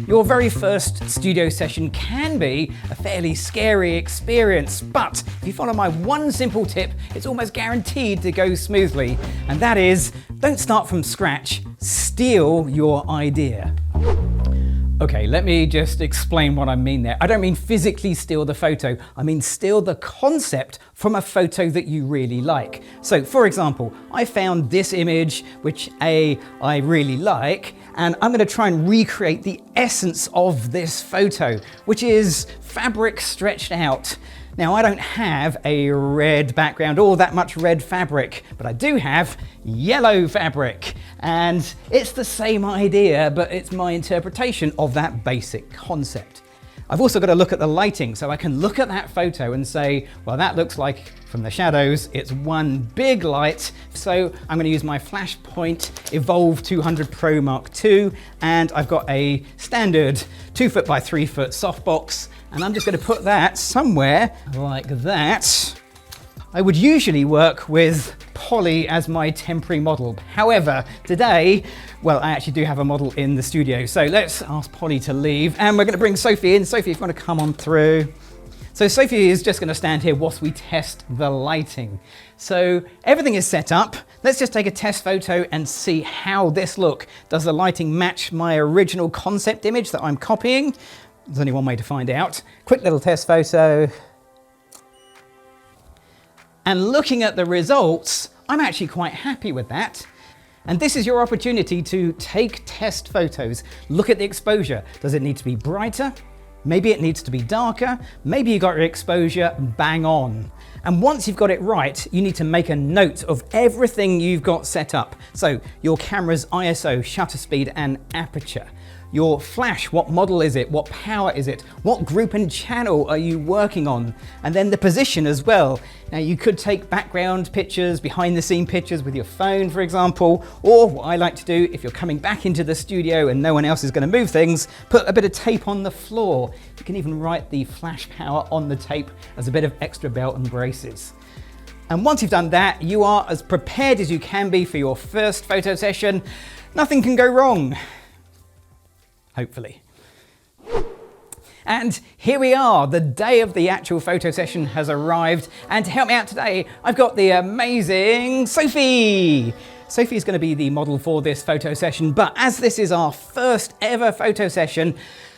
Your very first studio session can be a fairly scary experience, but if you follow my one simple tip, it's almost guaranteed to go smoothly, and that is, don't start from scratch, steal your idea. Okay, let me just explain what I mean there. I don't mean physically steal the photo, I mean steal the concept from a photo that you really like. So for example, I found this image, which I really like, and I'm gonna try and recreate the essence of this photo, which is fabric stretched out. Now, I don't have a red background or that much red fabric, but I do have yellow fabric. And it's the same idea, but it's my interpretation of that basic concept. I've also got to look at the lighting, so I can look at that photo and say, well, that looks like, from the shadows, it's one big light. So I'm going to use my Flashpoint Evolve 200 Pro Mark II, and I've got a standard 2 foot by 3 foot softbox, and I'm just going to put that somewhere like that. I would usually work with Polly as my temporary model. However, today, well, I actually do have a model in the studio. So let's ask Polly to leave, and we're going to bring Sophie in. Sophie, if you want to come on through. So Sophie is just going to stand here whilst we test the lighting. So everything is set up. Let's just take a test photo and see how this looks. Does the lighting match my original concept image that I'm copying? There's only one way to find out. Quick little test photo. And looking at the results, I'm actually quite happy with that. And this is your opportunity to take test photos. Look at the exposure. Does it need to be brighter? Maybe it needs to be darker. Maybe you got your exposure bang on. And once you've got it right, you need to make a note of everything you've got set up. So your camera's ISO, shutter speed, and aperture. Your flash, what model is it? What power is it? What group and channel are you working on? And then the position as well. Now you could take background pictures, behind the scene pictures with your phone, for example, or what I like to do, if you're coming back into the studio and no one else is going to move things, put a bit of tape on the floor. You can even write the flash power on the tape as a bit of extra belt and braces. And once you've done that, you are as prepared as you can be for your first photo session. Nothing can go wrong. Hopefully. And here we are, the day of the actual photo session has arrived, and to help me out today, I've got the amazing Sophie. Sophie is going to be the model for this photo session, but as this is our first ever photo session,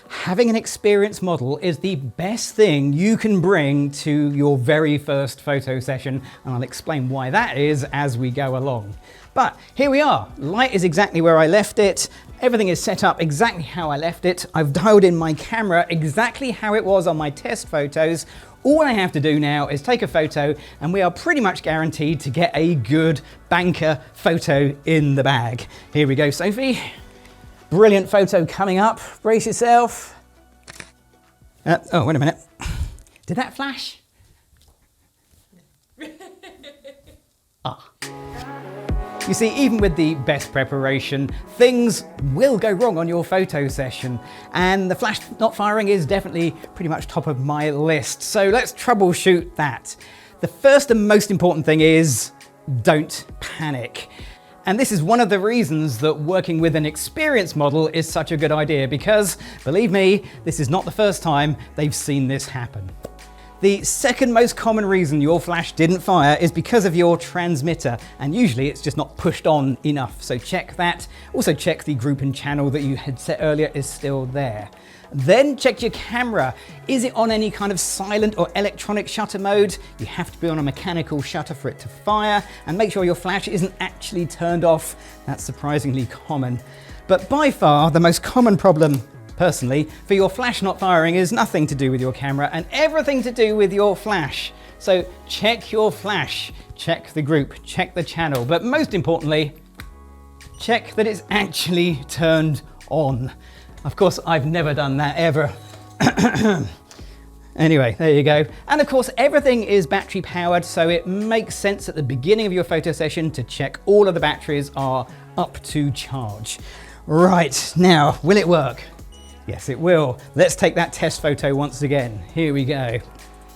having an experienced model is the best thing you can bring to your very first photo session, and I'll explain why that is as we go along. But here we are, light is exactly where I left it. Everything is set up exactly how I left it. I've dialed in my camera exactly how it was on my test photos. All I have to do now is take a photo, and we are pretty much guaranteed to get a good banker photo in the bag. Here we go, Sophie. Brilliant photo coming up. Brace yourself. Oh, wait a minute. Did that flash? Ah. You see, even with the best preparation, things will go wrong on your photo session, and the flash not firing is definitely pretty much top of my list. So let's troubleshoot that. The first and most important thing is don't panic. And this is one of the reasons that working with an experienced model is such a good idea, because believe me, this is not the first time they've seen this happen. The second most common reason your flash didn't fire is because of your transmitter, and usually it's just not pushed on enough, so check that. Also check the group and channel that you had set earlier is still there. Then check your camera. Is it on any kind of silent or electronic shutter mode? You have to be on a mechanical shutter for it to fire, and make sure your flash isn't actually turned off. That's surprisingly common. But by far the most common problem, personally, for your flash not firing is nothing to do with your camera and everything to do with your flash. So check your flash, check the group, check the channel, but most importantly, check that it's actually turned on. Of course, I've never done that ever. Anyway, there you go. And of course, everything is battery powered, so it makes sense at the beginning of your photo session to check all of the batteries are up to charge. Right, now, will it work? Yes, it will. Let's take that test photo once again. Here we go.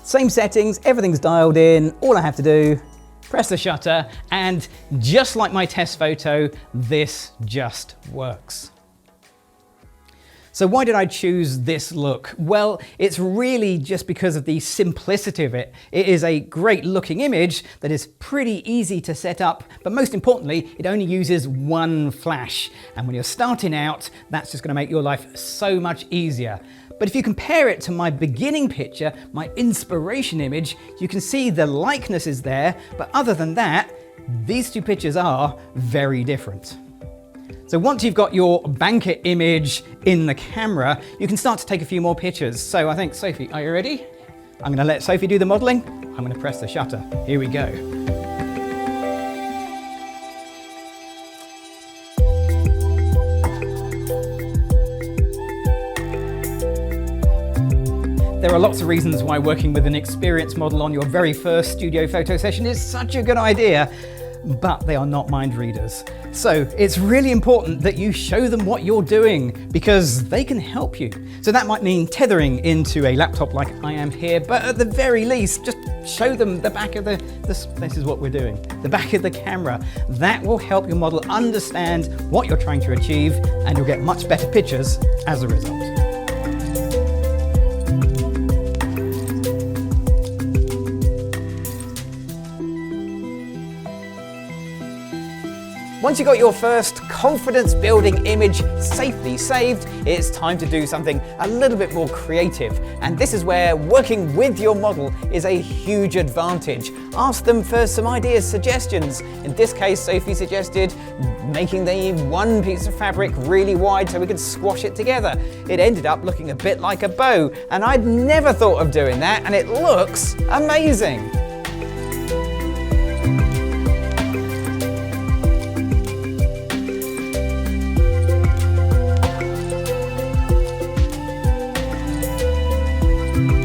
Same settings, everything's dialed in. All I have to do, press the shutter, and just like my test photo, this just works. So why did I choose this look? Well, it's really just because of the simplicity of it. It is a great looking image that is pretty easy to set up, but most importantly, it only uses one flash. And when you're starting out, that's just going to make your life so much easier. But if you compare it to my beginning picture, my inspiration image, you can see the likeness is there, but other than that, these two pictures are very different. So once you've got your banker image in the camera, you can start to take a few more pictures. So I think, Sophie, are you ready? I'm going to let Sophie do the modelling. I'm going to press the shutter. Here we go. There are lots of reasons why working with an experienced model on your very first studio photo session is such a good idea, but they are not mind readers. So it's really important that you show them what you're doing because they can help you. So that might mean tethering into a laptop like I am here, but at the very least, just show them the back of this is what we're doing, the back of the camera. That will help your model understand what you're trying to achieve, and you'll get much better pictures as a result. Once you've got your first confidence-building image safely saved, it's time to do something a little bit more creative. And this is where working with your model is a huge advantage. Ask them for some ideas, suggestions. In this case, Sophie suggested making the one piece of fabric really wide so we could squash it together. It ended up looking a bit like a bow, and I'd never thought of doing that, and it looks amazing.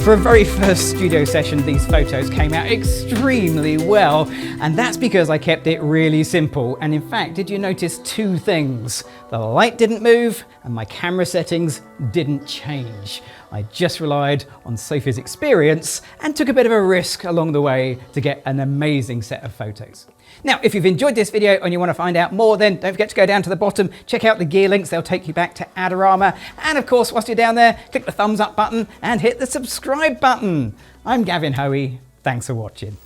For a very first studio session, these photos came out extremely well, and that's because I kept it really simple. And in fact, did you notice two things? The light didn't move and my camera settings didn't change. I just relied on Sophie's experience and took a bit of a risk along the way to get an amazing set of photos. Now, if you've enjoyed this video and you want to find out more, then don't forget to go down to the bottom, check out the gear links, they'll take you back to Adorama. And of course, whilst you're down there, click the thumbs up button and hit the subscribe button. I'm Gavin Hoey, thanks for watching.